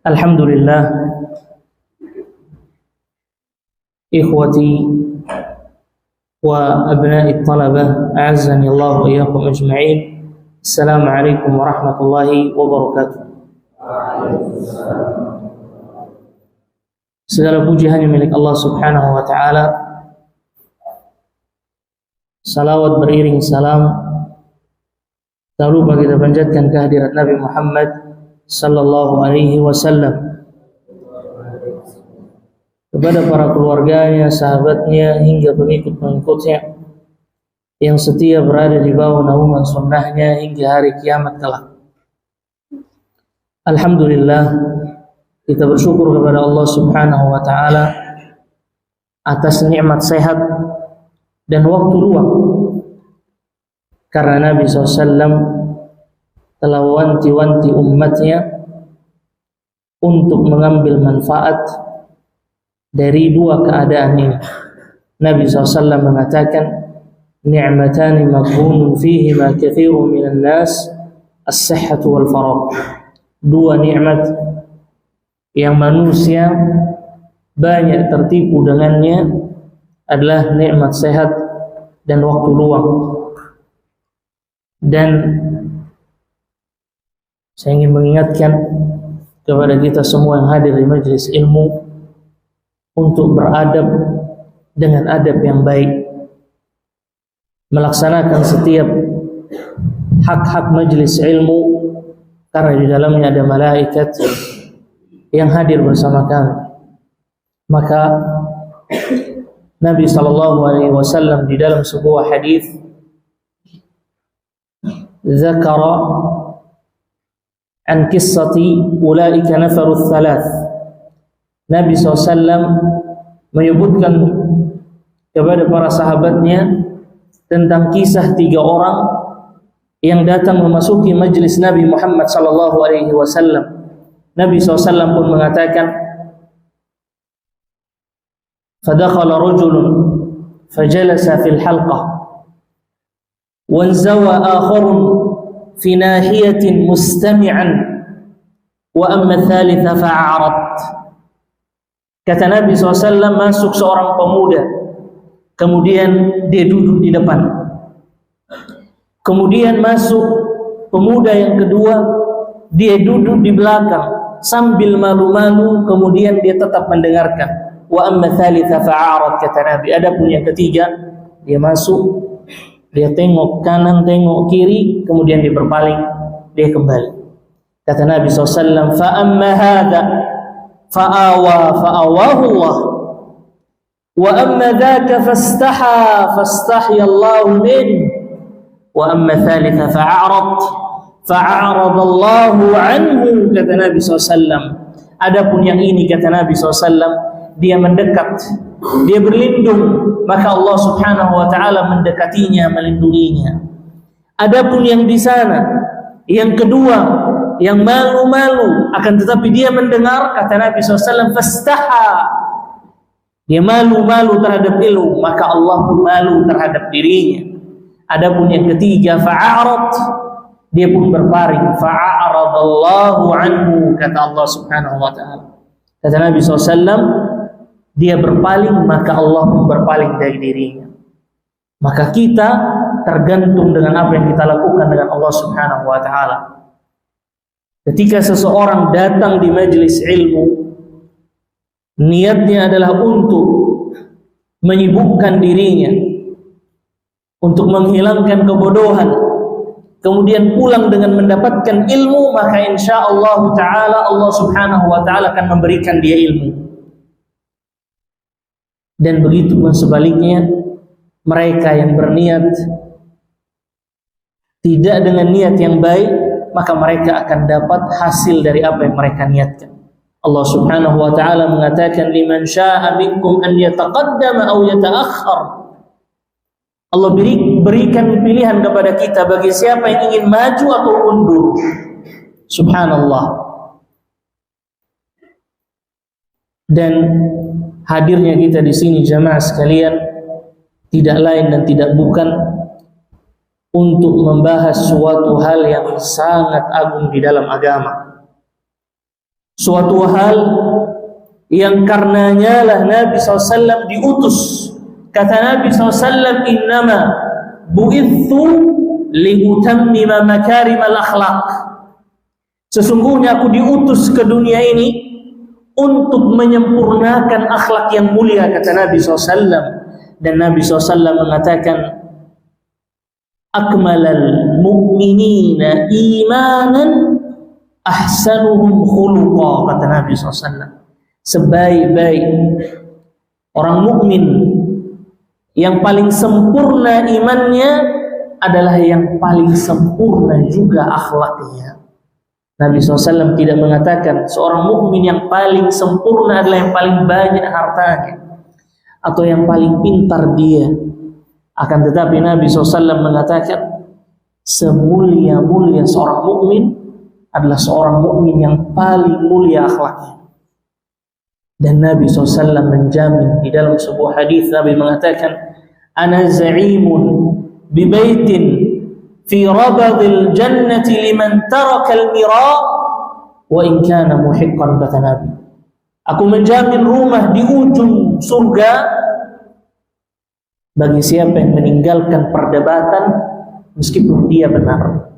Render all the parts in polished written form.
Alhamdulillah, ikhwati wa abna'i talabah, a'azzani Allah wa iyyakum ajma'in. Assalamualaikum warahmatullahi wabarakatuh. Segala puji hanya milik Allah subhanahu wa ta'ala. Salawat beriring salam tak lupa kita panjatkan kehadirat Nabi Muhammad sallallahu alaihi wasallam, kepada para keluarganya, sahabatnya, hingga pengikut-pengikutnya yang setia berada di bawah naungan sunnahnya hingga hari kiamat kelak. Alhamdulillah, kita bersyukur kepada Allah subhanahu wa ta'ala atas nikmat sehat dan waktu luang, karena Nabi SAW telah wanti-wanti umatnya untuk mengambil manfaat dari dua keadaan ini. Nabi SAW mengatakan, ni'matani maghbunun fihima katsirun minan nas, as-sihhatu wal faragh. Dua nikmat yang manusia banyak tertipu dengannya adalah nikmat sehat dan waktu luang. Dan saya ingin mengingatkan kepada kita semua yang hadir di majelis ilmu untuk beradab dengan adab yang baik, melaksanakan setiap hak-hak majelis ilmu, karena di dalamnya ada malaikat yang hadir bersama kami. Maka Nabi SAW di dalam sebuah hadis zakara an qissati ulaika nafarul thalath. Nabi SAW menyebutkan kepada para sahabatnya tentang kisah tiga orang yang datang memasuki majlis Nabi Muhammad SAW. Nabi SAW pun mengatakan, fadakhala rajulun fajalasa fil halqah wanzawa akharun fi nahiyatin mustami'an wa amma thalitha fa'arat. Kata Nabi SAW, masuk seorang pemuda, kemudian dia duduk di depan. Kemudian masuk pemuda yang kedua, dia duduk di belakang sambil malu-malu, kemudian dia tetap mendengarkan. Wa amma thalitha fa'arat, kata Nabi. Adapun yang ketiga, dia masuk, dia tengok kanan, tengok kiri, kemudian dia berpaling, dia kembali. Kata Nabi SAW, fa amma hadha fa'awahu Allah, wa amma dhaka fastaha fastahiyallahu min, wa amma thalitha fa'arad Allahu anhu, kata Nabi SAW. Adapun yang ini, kata Nabi SAW, dia mendekat, dia berlindung, maka Allah subhanahu wa ta'ala mendekatinya, melindunginya. Adapun yang di sana, yang kedua, yang malu-malu, akan tetapi dia mendengar, kata Nabi SAW, fastaha, dia malu-malu terhadap ilmu, maka Allah pun malu terhadap dirinya. Adapun yang ketiga, fa'arat, dia pun berpaling, fa'aradallahu anhu, kata Allah subhanahu wa ta'ala. Kata Nabi SAW, dia berpaling, maka Allah pun berpaling dari dirinya. Maka kita tergantung dengan apa yang kita lakukan dengan Allah subhanahu wa ta'ala. Ketika seseorang datang di majelis ilmu, niatnya adalah untuk menyibukkan dirinya, untuk menghilangkan kebodohan, kemudian pulang dengan mendapatkan ilmu, maka insyaallah ta'ala Allah subhanahu wa ta'ala akan memberikan dia ilmu. Dan begitu pun sebaliknya, mereka yang berniat tidak dengan niat yang baik, maka mereka akan dapat hasil dari apa yang mereka niatkan. Allah subhanahu wa ta'ala mengatakan, liman sya'a minkum an yataqaddama aw yata'akhkhar. Allah berikan pilihan kepada kita bagi siapa yang ingin maju atau mundur. Subhanallah. Dan hadirnya kita di sini jamaah sekalian tidak lain dan tidak bukan untuk membahas suatu hal yang sangat agung di dalam agama. Suatu hal yang karenanya lah Nabi SAW diutus. Kata Nabi SAW, innama bu'ithu liutammima makarimal akhlaq. Sesungguhnya aku diutus ke dunia ini untuk menyempurnakan akhlak yang mulia, kata Nabi SAW. Dan Nabi SAW mengatakan, akmalal mu'minina imanan ahsanuhum khuluqa, kata Nabi SAW. Sebaik-baik orang mukmin, yang paling sempurna imannya adalah yang paling sempurna juga akhlaknya. Nabi SAW tidak mengatakan seorang mukmin yang paling sempurna adalah yang paling banyak hartanya atau yang paling pintar dia. Akan tetapi Nabi SAW mengatakan semulia-mulia seorang mukmin adalah seorang mukmin yang paling mulia akhlaknya. Dan Nabi SAW menjamin di dalam sebuah hadis, Nabi mengatakan, ana za'imun bi baitin fi rabadil jannati liman taraka al-mira wa in kana muhiqqan, kata Nabi. Aku menjamin rumah di ujung surga bagi siapa yang meninggalkan perdebatan meskipun dia benar.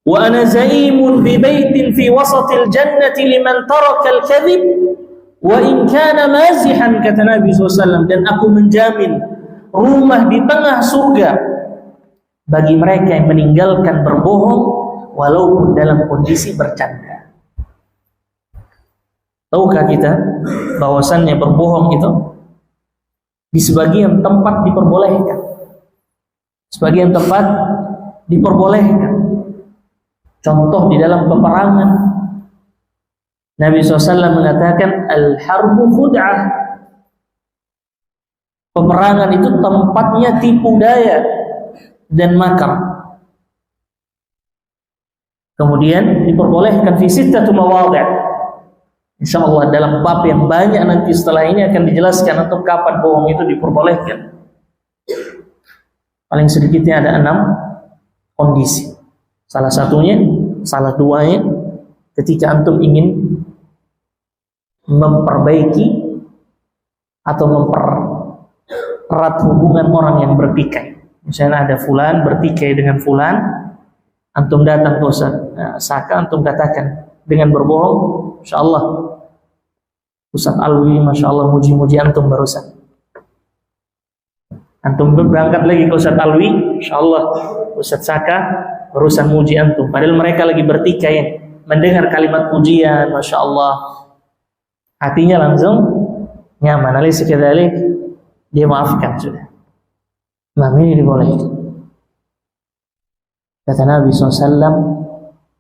Wa ana za'imun bi baitin fi wasatil jannati liman taraka al-kadhib wa in kana mazihan, kata Nabi SAW. Dan aku menjamin rumah di tengah surga bagi mereka yang meninggalkan berbohong walaupun dalam kondisi bercanda. Tahukah kita bahwasannya berbohong itu di sebagian tempat diperbolehkan, sebagian tempat diperbolehkan. Contoh di dalam peperangan, Nabi SAW mengatakan al-harbu khud'ah. Peperangan itu tempatnya tipu daya dan makar. Kemudian diperbolehkan fi sittatu mawadhi'. Insyaallah dalam bab yang banyak nanti setelah ini akan dijelaskan untuk kapan bohong itu diperbolehkan. Paling sedikitnya ada 6 kondisi. Salah satunya, salah duanya, ketika antum ingin memperbaiki atau mempererat hubungan orang yang bertikai. Misalnya ada fulan bertikai dengan fulan, antum datang ke Ustaz Saka, antum katakan dengan berbohong, insyaallah Ustaz Alwi, masya Allah, muji-muji antum barusan. Antum berangkat lagi ke Ustaz Alwi, insyaallah Ustaz Saka barusan muji antum. Padahal mereka lagi bertikai, mendengar kalimat pujian, masya Allah, hatinya langsung nyaman. Alaysa kadzalik, dia maafkan sudah. Nah, ini dibolehkan. Kata Nabi SAW,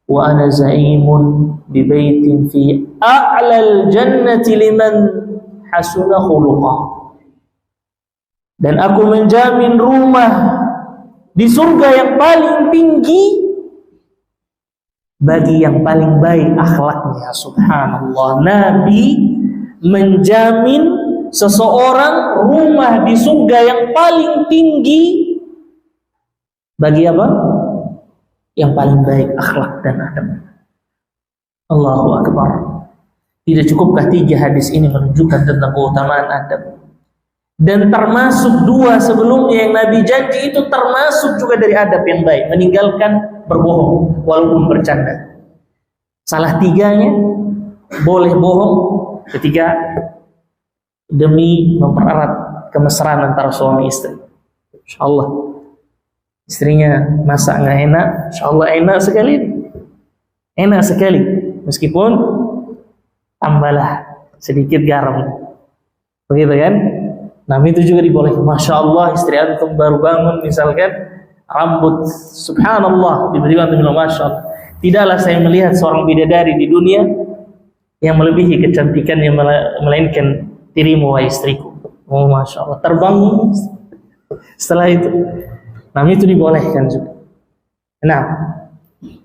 wa ana za'imun bi baitin fi a'lal jannati liman hasuna khuluqah. Dan aku menjamin rumah di surga yang paling tinggi bagi yang paling baik akhlaknya. Subhanallah, Nabi menjamin seseorang rumah di surga yang paling tinggi bagi apa? Yang paling baik akhlak dan adab. Allahu Akbar. Tidak cukupkah 3 hadis ini menunjukkan tentang keutamaan adab? Dan termasuk 2 sebelumnya yang Nabi janji itu termasuk juga dari adab yang baik, meninggalkan berbohong walaupun bercanda. Salah 3-nya boleh bohong ketika demi mempererat kemesraan antara suami istri. Insyaallah istrinya masak nggak enak, insyaallah enak sekali, meskipun tambahlah sedikit garam, begitu kan? Nah, itu juga dibolehkan. Masya Allah, istri antum baru bangun misalkan, rambut, subhanallah, tiba-tiba antum bilang masya Allah, tidaklah saya melihat seorang bidadari di dunia yang melebihi kecantikan yang melainkan dirimu wahai istriku. Oh masya Allah, terbangun setelah itu. Nah, itu dibolehkan juga. Nah,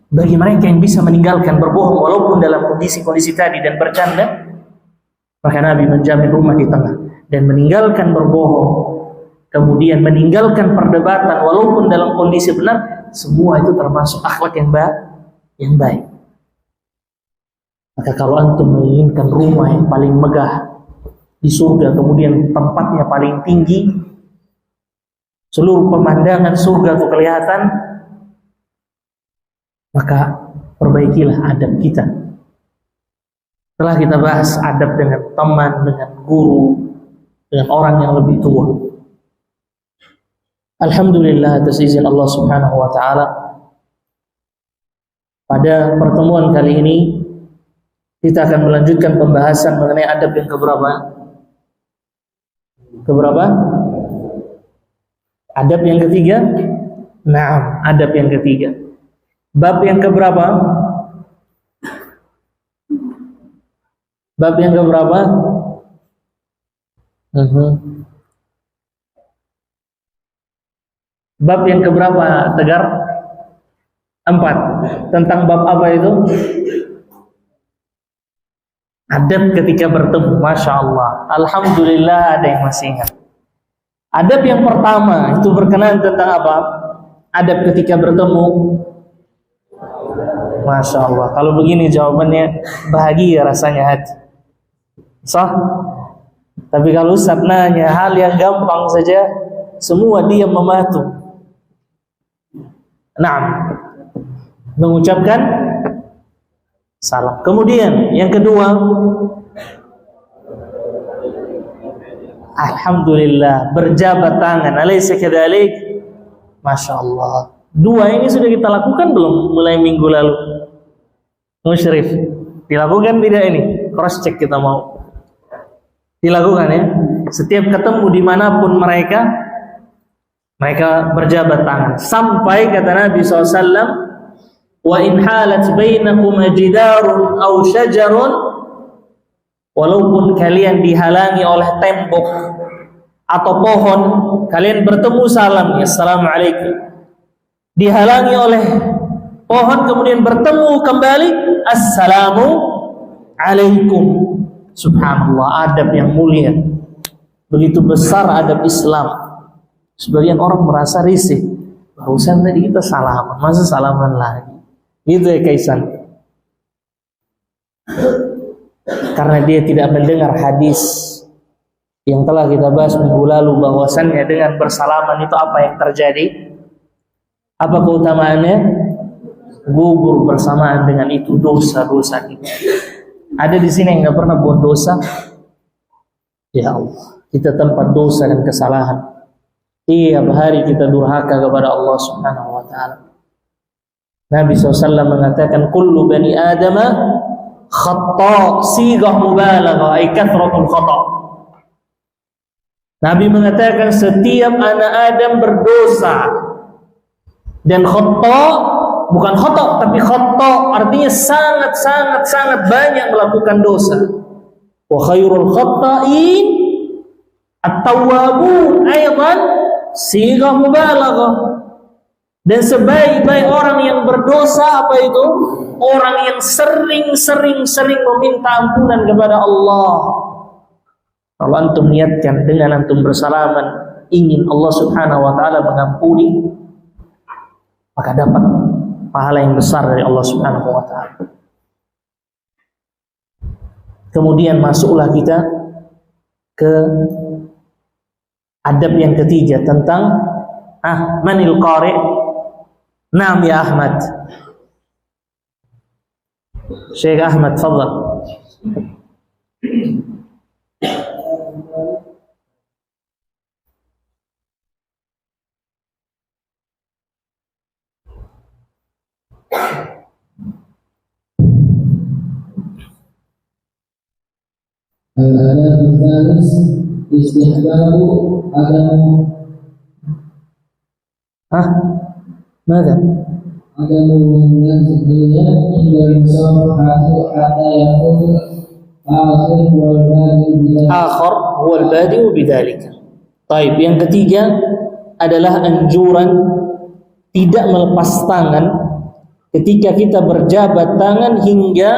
bagi mereka yang bisa meninggalkan berbohong walaupun dalam kondisi-kondisi tadi dan bercanda, Maka Nabi menjamin rumah di tengah dan meninggalkan berbohong, kemudian meninggalkan perdebatan walaupun dalam kondisi benar. Semua itu termasuk akhlak yang baik. Maka kalau antum menginginkan rumah yang paling megah di surga, kemudian tempatnya paling tinggi, seluruh pemandangan surga itu kelihatan, maka perbaikilah adab kita. Setelah kita bahas adab dengan teman, dengan guru, dengan orang yang lebih tua, alhamdulillah atas izin Allah Subhanahu wa taala, pada pertemuan kali ini kita akan melanjutkan pembahasan mengenai adab yang keberapa? Adab yang ketiga? Naam, adab yang ketiga. Bab yang keberapa? Bab yang keberapa? Bab yang keberapa, Tegar? 4. Tentang bab apa itu? Adab ketika bertemu. Masya Allah, alhamdulillah ada yang masih ingat. Adab yang pertama itu berkenaan tentang apa? Adab ketika bertemu. Masya Allah, kalau begini jawabannya bahagia rasanya hati. Sah? Tapi kalau Ustaz nanya hal yang gampang saja, semua dia mematu. Naam, mengucapkan salam. Kemudian yang kedua, alhamdulillah, berjabat tangan. Alaysa kadzalik? Masya Allah. 2 ini sudah kita lakukan belum mulai minggu lalu? Musyrif, dilakukan tidak ini? Cross check kita mau. Dilakukan ya. Setiap ketemu dimanapun mereka berjabat tangan. Sampai kata Nabi SAW, wa in halat bainakum jidarun aw syajarun, walaupun kalian dihalangi oleh tembok atau pohon, kalian bertemu salam, assalamualaikum. Dihalangi oleh pohon kemudian bertemu kembali, assalamu alaikum. Subhanallah, adab yang mulia. Begitu besar adab Islam. Sebagian orang merasa risih, barusan tadi kita salaman, masa salaman lagi? Gitu ya Kaisan. Karena dia tidak mendengar hadis yang telah kita bahas minggu lalu, bahwasannya dengan bersalaman itu apa yang terjadi? Apa keutamaannya? Gugur bersamaan dengan itu dosa-dosa kita. Ada di sini yang nggak pernah buat dosa? Ya Allah, kita tempat dosa dan kesalahan. Tiap hari kita durhaka kepada Allah Subhanahu wa taala. Nabi SAW mengatakan, kullu bani adama khata', sigah mubalaghah, ay kathratul khata'. Nabi mengatakan setiap anak Adam berdosa. Dan khata' bukan khata' tapi khata' artinya sangat banyak melakukan dosa. Wa khairul khata'in at-tawwabun, aidan sigah mubalaghah. Dan sebaik-baik orang yang berdosa apa itu? Orang yang sering meminta ampunan kepada Allah. Kalau antum niatkan dengan antum bersalaman ingin Allah Subhanahu wa taala mengampuni, maka dapat pahala yang besar dari Allah Subhanahu wa taala. Kemudian masuklah kita ke adab yang ketiga tentang manil qari'. Naam ya Ahmad. Syekh Ahmad, tafadhal. Al-adab al-thalis istihbabu adamu ماذا؟ عدم النزهية عند المصافحة حتى يكون آخر هو البادئ بذلك. Baik, yang ketiga adalah anjuran tidak melepas tangan ketika kita berjabat tangan hingga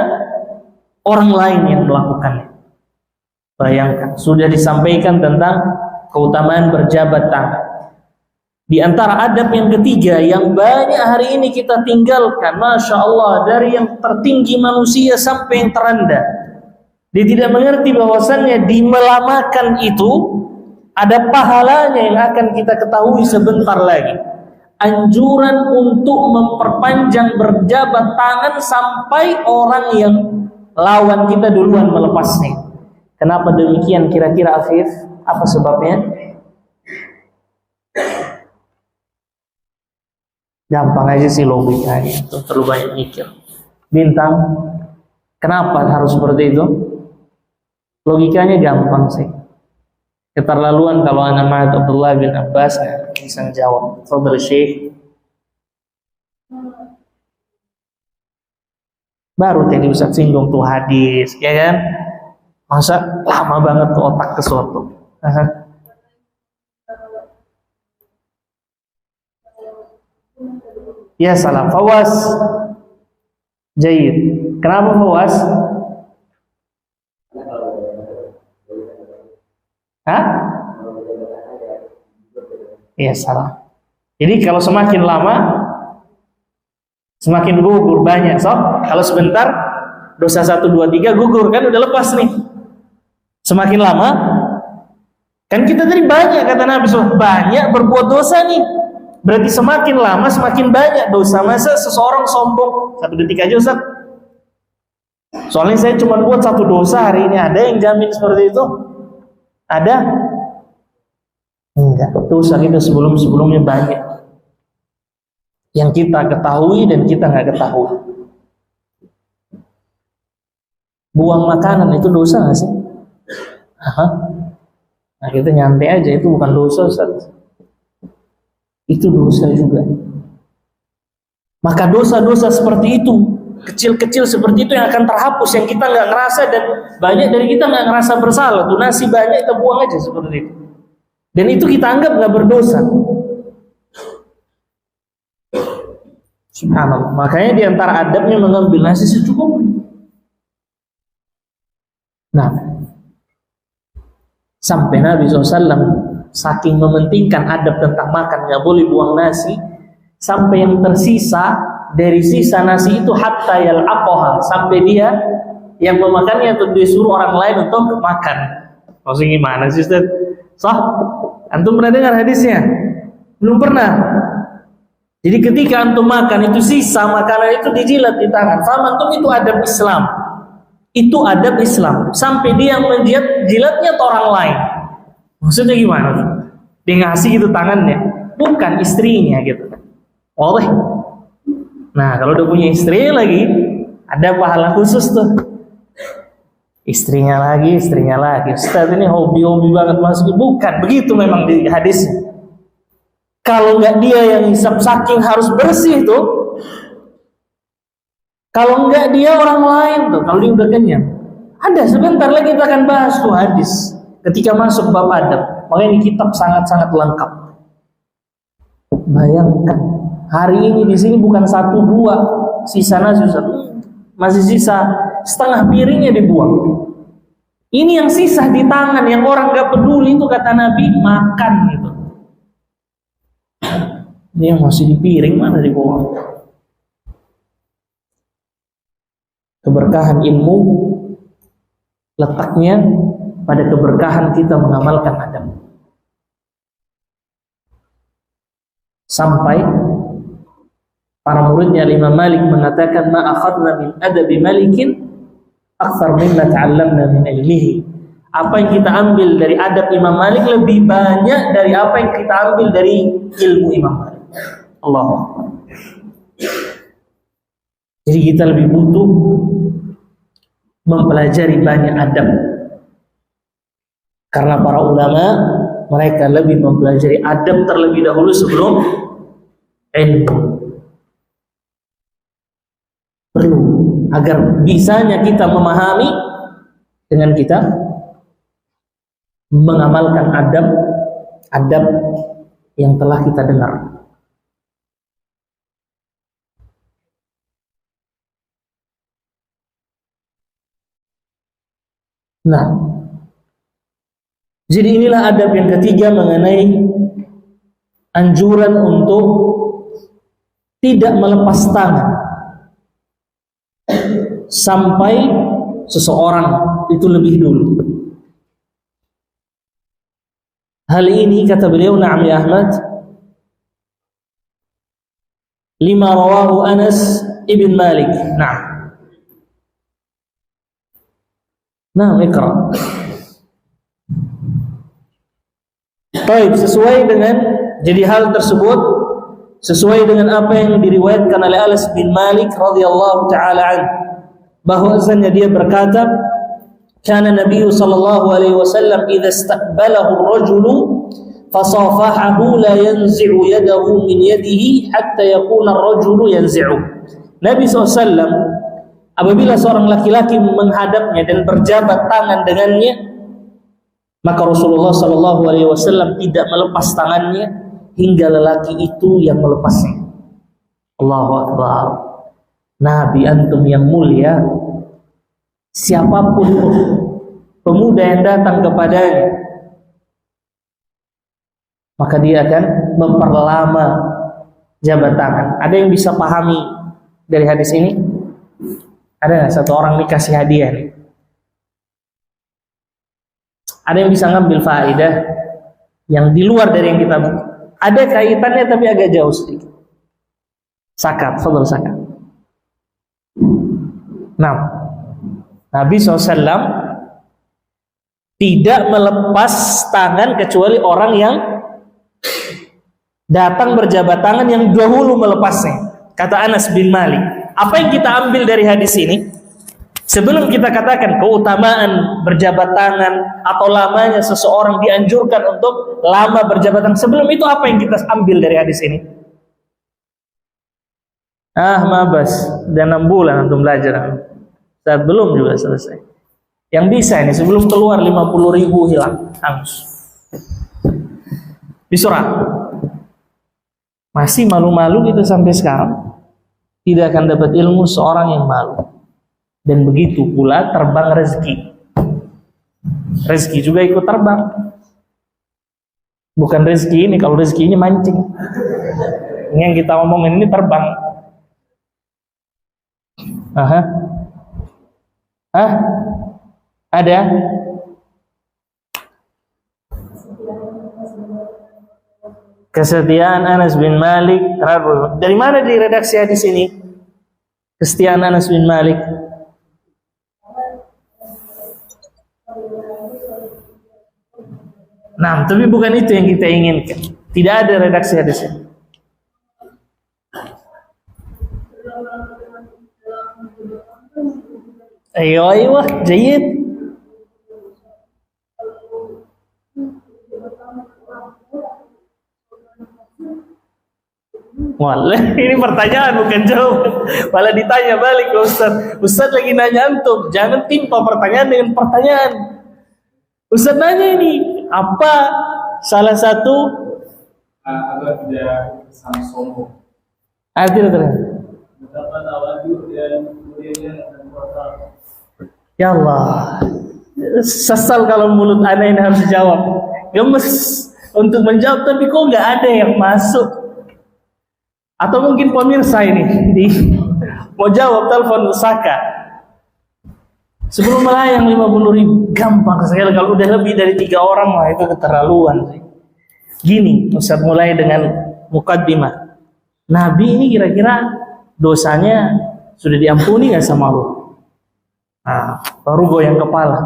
orang lain yang melakukannya. Bayangkan, sudah disampaikan tentang keutamaan berjabat tangan. Di antara adab yang ketiga yang banyak hari ini kita tinggalkan, Masya Allah, dari yang tertinggi manusia sampai yang terendah. Dia tidak mengerti bahwasannya di melamakan itu ada pahalanya yang akan kita ketahui sebentar lagi. Anjuran untuk memperpanjang berjabat tangan sampai orang yang lawan kita duluan melepasnya. Kenapa demikian kira-kira Afif? Apa sebabnya? Gampang aja sih logikanya, itu terlalu banyak mikir. Bintang, kenapa harus seperti itu? Logikanya gampang sih. Keterlaluan kalau anak Ma'ad Abdullah bin Abbas bisa jawab. Saudara Syekh, baru tadi Ustaz singgung tuh hadis, ya kan? Masa lama banget tuh otak ke suatu. Ya salah, Fawas. Jayid. Kenapa Fawas? Hah? Ya salah. Jadi kalau semakin lama semakin gugur banyak, sob. Kalau sebentar dosa 1 2 3 gugur kan udah lepas nih. Semakin lama kan kita tadi banyak kata Nabi SAW, banyak berbuat dosa nih. Berarti semakin lama semakin banyak dosa. Masa seseorang sombong 1 detik aja Ustaz? Soalnya saya cuma buat 1 dosa hari ini, ada yang jamin seperti itu? Ada? Enggak. Dosa kita sebelum-sebelumnya banyak yang kita ketahui dan kita nggak ketahui. Buang makanan itu dosa nggak sih? Nah kita nyantai aja, itu bukan dosa Ustaz. Itu dosa juga. Maka dosa-dosa seperti itu, kecil-kecil seperti itu yang akan terhapus, yang kita nggak ngerasa, dan banyak dari kita nggak ngerasa bersalah. Tuh nasi banyak kita buang aja seperti itu, dan itu kita anggap nggak berdosa. Subhanallah. Makanya diantara adabnya mengambil nasi secukupnya. Nah, sampai Nabi SAW saking mementingkan adab tentang makan, nggak boleh buang nasi, sampai yang tersisa dari sisa nasi itu hatta yal'aqaha, sampai dia yang memakannya atau disuruh orang lain untuk makan. Maksudnya gimana sih Ustaz? Sah? Antum pernah dengar hadisnya? Belum pernah. Jadi ketika antum makan itu sisa makanan itu dijilat di tangan. Sama antum, itu adab Islam. Itu adab Islam. Sampai dia yang menjilatnya atau orang lain. Maksudnya gimana? Dia ngasih gitu tangannya, bukan istrinya gitu. Oleh. Nah, kalau udah punya istri lagi, ada pahala khusus tuh. Istrinya lagi. Ustaz ini hobi-hobi banget masuk. Bukan begitu memang di hadis. Kalau nggak dia yang hisap, saking harus bersih tuh. Kalau nggak dia orang lain tuh. Kalau dia udah kenyang. Ada, sebentar lagi kita akan bahas tuh hadis. Ketika masuk bab adab, makanya ini kitab sangat-sangat lengkap. Bayangkan, hari ini di sini bukan 1 2 sisa nasi, masih sisa setengah piringnya dibuang. Ini yang sisa di tangan, yang orang gak peduli itu kata Nabi, makan gitu. Ini yang masih di piring mana dibuang? Keberkahan ilmu letaknya pada keberkahan kita mengamalkan adab. Sampai para muridnya Imam Malik mengatakan, ma akhadna min adabi malikin akthar mimma ta'allamna min ilmihi. Apa yang kita ambil dari adab Imam Malik lebih banyak dari apa yang kita ambil dari ilmu Imam Malik. Allahu Akbar. Jadi kita lebih butuh mempelajari banyak adab. Karena para ulama, mereka lebih mempelajari adab terlebih dahulu sebelum ilmu. Perlu agar bisanya kita memahami dengan kita mengamalkan adab yang telah kita dengar. Nah, Jadi inilah adab yang ketiga mengenai anjuran untuk tidak melepas tangan sampai seseorang itu lebih dulu. Hal ini kata beliau, na'am ya Ahmad, lima rawahu Anas ibn Malik. Na'am, ikra. Baik, sesuai dengan, jadi hal tersebut sesuai dengan apa yang diriwayatkan oleh Anas bin Malik radhiyallahu taala an, bahwasanya dia berkata, kana Nabi sallallahu alaihi wasallam idza istaqbalahu ar-rajulu fasafahahu la yanzi'u yadahu min yadihi hatta yakuna ar-rajulu yanzi'u. Nabi SAW apabila seorang laki-laki menghadapnya dan berjabat tangan dengannya, maka Rasulullah sallallahu alaihi wasallam tidak melepas tangannya hingga lelaki itu yang melepasnya. Allahu Akbar. Nabi antum yang mulia, siapapun pemuda yang datang kepadanya, maka dia akan memperlama jabat tangan. Ada yang bisa pahami dari hadis ini? Ada nggak satu orang dikasih hadiah nih? Ada yang bisa ngambil faedah yang di luar dari yang kita ada kaitannya tapi agak jauh sedikit. Sakat, fadhal sakat. Nah, Nabi SAW tidak melepas tangan kecuali orang yang datang berjabat tangan yang dahulu melepasnya. Kata Anas bin Malik. Apa yang kita ambil dari hadis ini? Sebelum kita katakan keutamaan berjabat tangan atau lamanya seseorang dianjurkan untuk lama berjabat tangan, sebelum itu apa yang kita ambil dari hadis ini? Mabas, udah 6 bulan antum belajar. Saya belum juga selesai. Yang bisa ini sebelum keluar 50.000 hilang, hangus. Bisurah. Masih malu-malu kita sampai sekarang. Tidak akan dapat ilmu seorang yang malu. Dan begitu pula terbang rezeki. Rezeki juga ikut terbang. Bukan rezeki ini, kalau rezeki ini mancing. Ini yang kita omongin ini terbang. Ada? Kesetiaan Anas bin Malik. Dari mana di redaksi hadis ini? Kesetiaan Anas bin Malik. Nah, tapi bukan itu yang kita inginkan. Tidak ada redaksi hadisnya. Ayo, jayid. Wallah, ini pertanyaan bukan jawaban. Malah ditanya balik ke Ustaz. Ustaz lagi nanya antum, jangan timpa pertanyaan dengan pertanyaan. Ustaz nanya ini, apa salah satu agar tidak kesan sombong. Tidak. Betapa tawadu dan kemudiannya dan kuasa. Ya Allah, sesal kalau mulut anak ini harus jawab. Gemes untuk menjawab, tapi kok nggak ada yang masuk. Atau mungkin pemirsa ini mau jawab, telepon Saka. Sebelum melayang 50.000, gampang sekali. Kalau udah lebih dari 3 orang mah itu keterlaluan. Gini, Ustaz mulai dengan mukaddimah. Nabi ini kira-kira dosanya sudah diampuni nggak sama Allah? Nah, baru goyang kepala.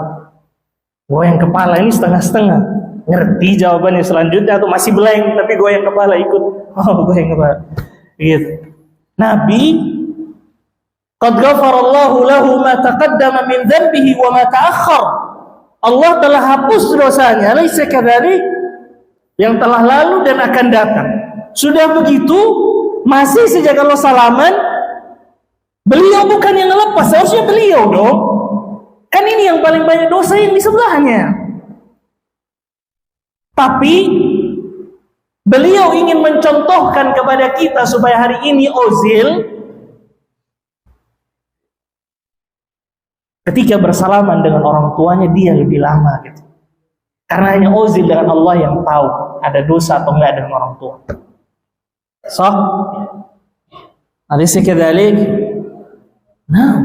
Goyang kepala ini setengah-setengah. Ngerti jawabannya selanjutnya atau masih blank tapi goyang kepala ikut. Oh, goyang kepala. Gitu. Nabi qad ghafarallahu lahu ma taqaddama min dhanbihi wa ma ta'akhkhar. Allah telah hapus dosanya, laisa kadzalik, yang telah lalu dan akan datang. Sudah begitu, masih sejak Allah salaman, beliau bukan yang ngelepas, seharusnya beliau dong. Kan ini yang paling banyak dosa yang di sebelahnya. Tapi beliau ingin mencontohkan kepada kita supaya hari ini Ozil ketika bersalaman dengan orang tuanya dia lebih lama gitu. Karena hanya uzil dengan Allah yang tahu ada dosa atau enggak dengan orang tua. Sah? Alaysa kadzalik? Nah,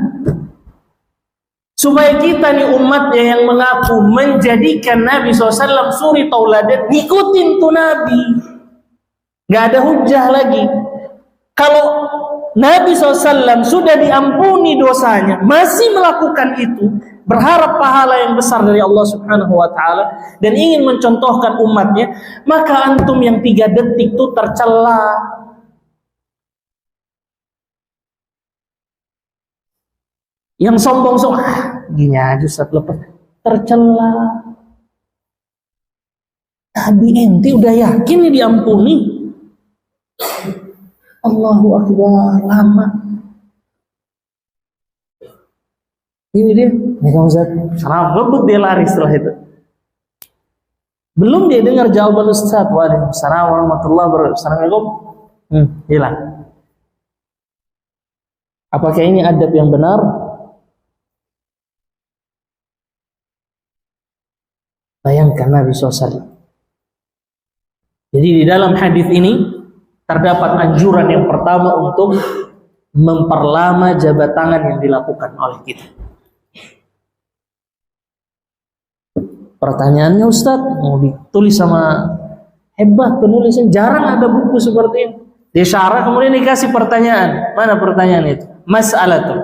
supaya kita nih umatnya yang mengaku menjadikan Nabi SAW suri tauladan, ngikutin tuh Nabi. Gak ada hujah lagi. Kalau Nabi SAW sudah diampuni dosanya, masih melakukan itu, berharap pahala yang besar dari Allah Subhanahu wa Ta'ala, dan ingin mencontohkan umatnya, maka antum yang 3 detik itu tercela. Yang sombong-sombong, gini aja Ustaz, lepas, tercela. Nabi ente udah yakin nih diampuni. Allahu Akbar, lama. Ini dia, Ustaz, salam, ngebut dia lari setelah itu. Belum dia dengar jawaban Ustaz, waalaikumsalam warahmatullahi wabarakatuh. Assalamualaikum. Hilang. Apakah ini adab yang benar? Bayangkan Nabi SAW. Jadi di dalam hadis ini terdapat anjuran yang pertama untuk memperlama jabat tangan yang dilakukan oleh kita. Pertanyaannya, Ustaz, mau ditulis sama hebat penulisnya, jarang ada buku seperti ini. Dia syarah kemudian dikasih pertanyaan. Mana pertanyaan itu? Masalah tuh,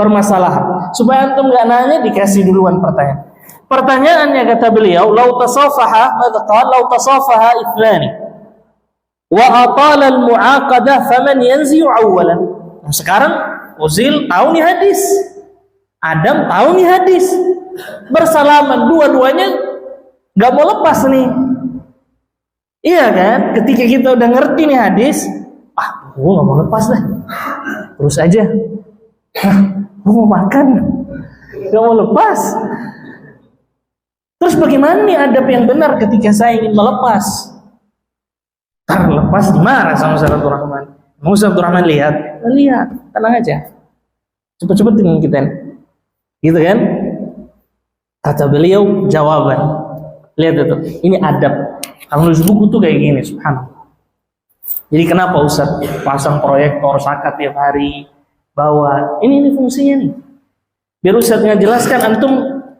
permasalahan. Supaya antum nggak nanya, dikasih duluan pertanyaan. Pertanyaannya kata beliau, "Lau tasafaha, madza qala? Lau tasafaha ithnani wa atala al-mu'aqadah faman yanzi'u awwalan." Nah, sekarang Uzil tahu nih hadis, Adam tahu nih hadis, bersalaman dua-duanya nggak mau lepas nih. Iya kan? Ketika kita udah ngerti nih hadis, gua nggak mau lepas dah, terus aja. Gua mau makan, nggak mau lepas. Terus bagaimana nih adab yang benar ketika saya ingin melepas? Lepas dimarah sama Ustaz Abdul Rahman. Mau Ustaz Abdul Rahman lihat? Lihat, tenang aja. Cepet-cepet dengan kita nih. Gitu kan? Kata beliau jawaban. Lihat itu, ini adab. Kalau nulis buku tuh kayak gini, subhanallah. Jadi kenapa Ustaz pasang proyektor sakat tiap hari, bawa? Ini fungsinya nih. Biar Ustaz ngejelaskan, antum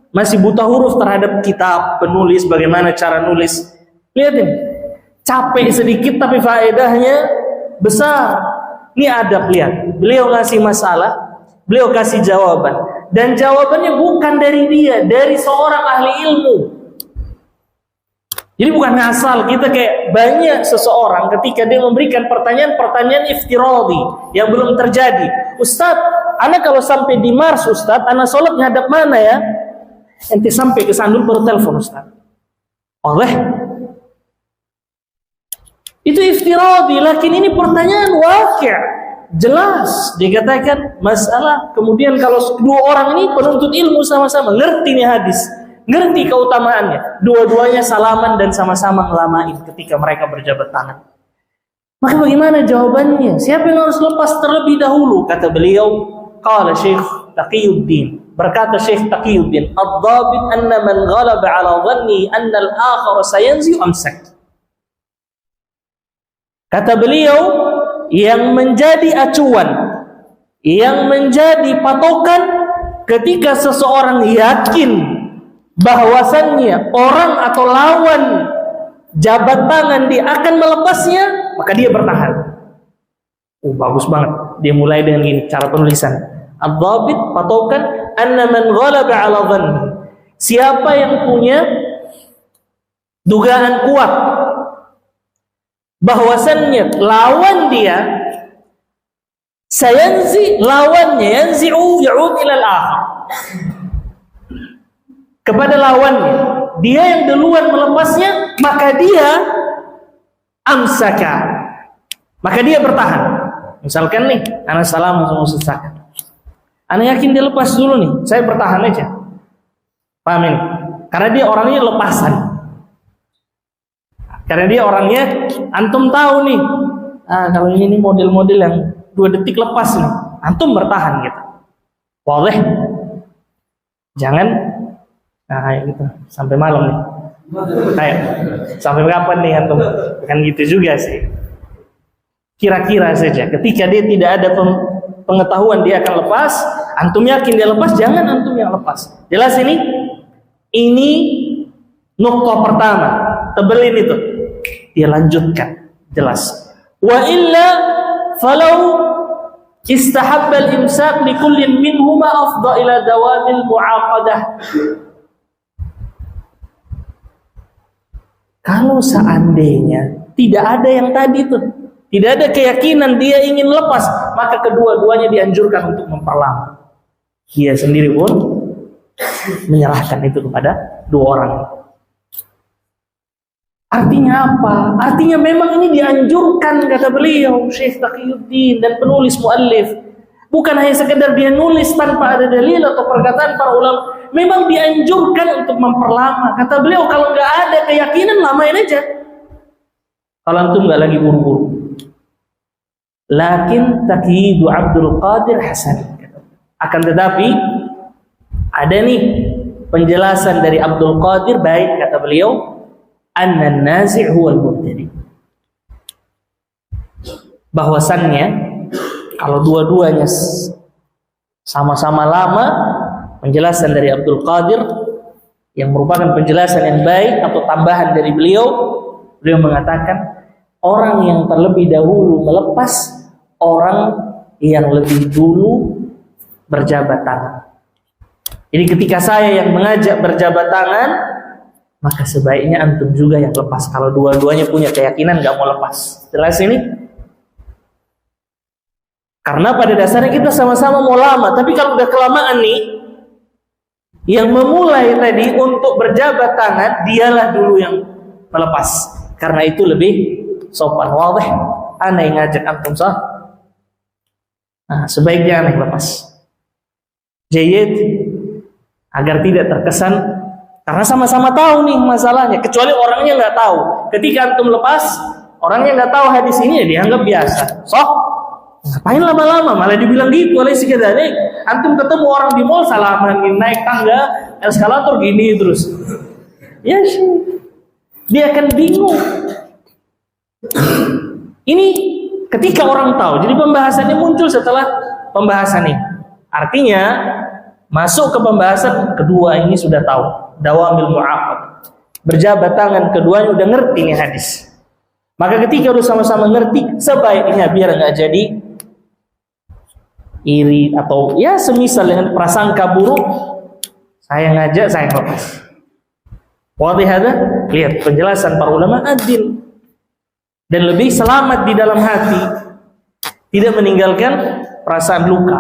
masih buta huruf terhadap kitab, penulis, bagaimana cara nulis. Lihat ini, capek sedikit tapi faedahnya besar. Ini adab, lihat. Beliau ngasih masalah, beliau kasih jawaban. Dan jawabannya bukan dari dia, dari seorang ahli ilmu. Jadi bukan ngasal, kita kayak banyak seseorang ketika dia memberikan pertanyaan iftiradi yang belum terjadi. Ustaz, anak kalau sampai di Mars, Ustaz, anak sholat ngadap mana ya? Ente sampai ke Sandul baru telepon Ustaz. Oleh itu iftiradi, lakin ini pertanyaan wakil, jelas dikatakan masalah. Kemudian kalau dua orang ini penuntut ilmu sama-sama ngerti nih hadis, ngerti keutamaannya, dua-duanya salaman dan sama-sama ngelamain ketika mereka berjabat tangan. Maka bagaimana jawabannya? Siapa yang harus lepas terlebih dahulu? Kata beliau, qala Syekh Taqiyuddin, berkata Syekh Taqiyuddin, "Ad-dhabit anna man ghalaba 'ala dhanni anna al-akhar sayanzi amsak." Kata beliau, yang menjadi acuan, yang menjadi patokan ketika seseorang yakin bahwasannya orang atau lawan jabat tangan dia akan melepasnya, maka dia bertahan. Bagus banget. Dia mulai dengan ini cara penulisan. Ad-dhabit, patokan, anna man ghalaba 'ala dhanni. Siapa yang punya dugaan kuat bahwasannya lawan dia sayanzi, lawannya yanzi'u ya'ud ila al-akhar, kepada lawannya, dia yang duluan melepasnya, maka dia amsaka, maka dia bertahan. Misalkan nih, anak salam sama Ustaz Sakat, anak yakin dia lepas dulu nih, saya bertahan aja. Paham ini? Karena dia orangnya lepasan. Karena dia orangnya, antum tahu nih, kalau ini model-model yang 2 detik lepas nih, antum bertahan gitu. Boleh. Jangan gitu sampai malam nih. Ayo, sampai kapan nih antum? Bukan gitu juga sih. Kira-kira saja. Ketika dia tidak ada pengetahuan dia akan lepas, antum yakin dia lepas, jangan antum yang lepas. Jelas ini? Ini nukta pertama. Tebelin itu. Dia lanjutkan. Jelas. Wa illa falau istahabbal imsak li kullin minhuma afdha ila dawamil mu'aqadah. Kalau seandainya tidak ada yang tadi itu, tidak ada keyakinan dia ingin lepas, maka kedua-duanya dianjurkan untuk memperlama. Dia sendiri pun menyerahkan itu kepada dua orang. Artinya apa? Artinya memang ini dianjurkan, kata beliau Syekh Taqiyuddin dan penulis muallif. Bukan hanya sekedar dia nulis tanpa ada dalil atau perkataan para ulama. Memang dianjurkan untuk memperlama. Kata beliau, kalau nggak ada keyakinan, lamain aja. Kalau antum nggak lagi buru-buru. Lakin taqyidu Abdul Qadir hasan. Akan tetapi ada nih penjelasan dari Abdul Qadir baik, kata beliau, anna nazi' huwa al-mubtadi. Bahwasannya kalau dua-duanya sama-sama lama, penjelasan dari Abdul Qadir yang merupakan penjelasan yang baik atau tambahan dari beliau mengatakan orang yang terlebih dahulu melepas, orang yang lebih dulu berjabat tangan. Jadi ketika saya yang mengajak berjabat tangan, maka sebaiknya antum juga yang lepas. Kalau dua-duanya punya keyakinan gak mau lepas. Jelas ini? Karena pada dasarnya kita sama-sama mau lama, tapi kalau udah kelamaan nih, yang memulai tadi untuk berjabat tangan, dialah dulu yang melepas. Karena itu lebih sopan. Wadih, ana yang ngajak antum sah. Nah, sebaiknya ana yang lepas. Jayyid, agar tidak terkesan, karena sama-sama tahu nih masalahnya, kecuali orangnya nggak tahu. Ketika antum lepas, orangnya nggak tahu hadis ini, ya dianggap biasa. Ngapain lama-lama? Malah dibilang gitu oleh si kedai. Antum ketemu orang di mall salaman, naik tangga, eskalator gini terus. Ya sih, dia akan bingung. Ini ketika orang tahu, jadi pembahasannya muncul setelah pembahasan ini. Artinya masuk ke pembahasan kedua ini sudah tahu. Dawamil mu'aqad. Berjabat tangan keduanya udah ngerti nih hadis. Maka ketika udah sama-sama ngerti, sebaiknya biar nggak jadi iri atau ya semisal dengan prasangka buruk, saya ngajak, saya lepas. Wadih ada? Lihat penjelasan para ulama adil dan lebih selamat di dalam hati, tidak meninggalkan perasaan luka.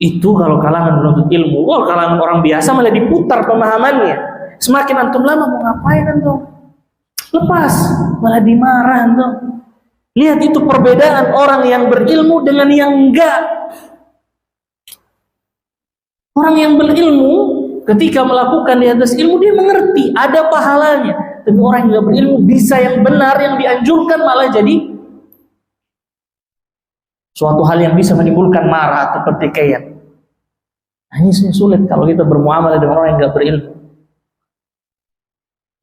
Itu kalau kalangan menuntut ilmu. Kalangan orang biasa malah diputar pemahamannya. Semakin antum lama mau ngapain antum? Lepas, malah dimarah antum. Lihat itu perbedaan orang yang berilmu dengan yang enggak. Orang yang berilmu ketika melakukan di atas ilmu dia mengerti, ada pahalanya. Tapi orang yang enggak berilmu bisa yang benar yang dianjurkan malah jadi suatu hal yang bisa menimbulkan marah atau pertikaian. Nah, ini sulit kalau kita bermuamalah dengan orang yang enggak berilmu.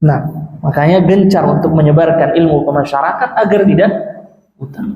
Nah, makanya gencar untuk menyebarkan ilmu ke masyarakat agar tidak utang.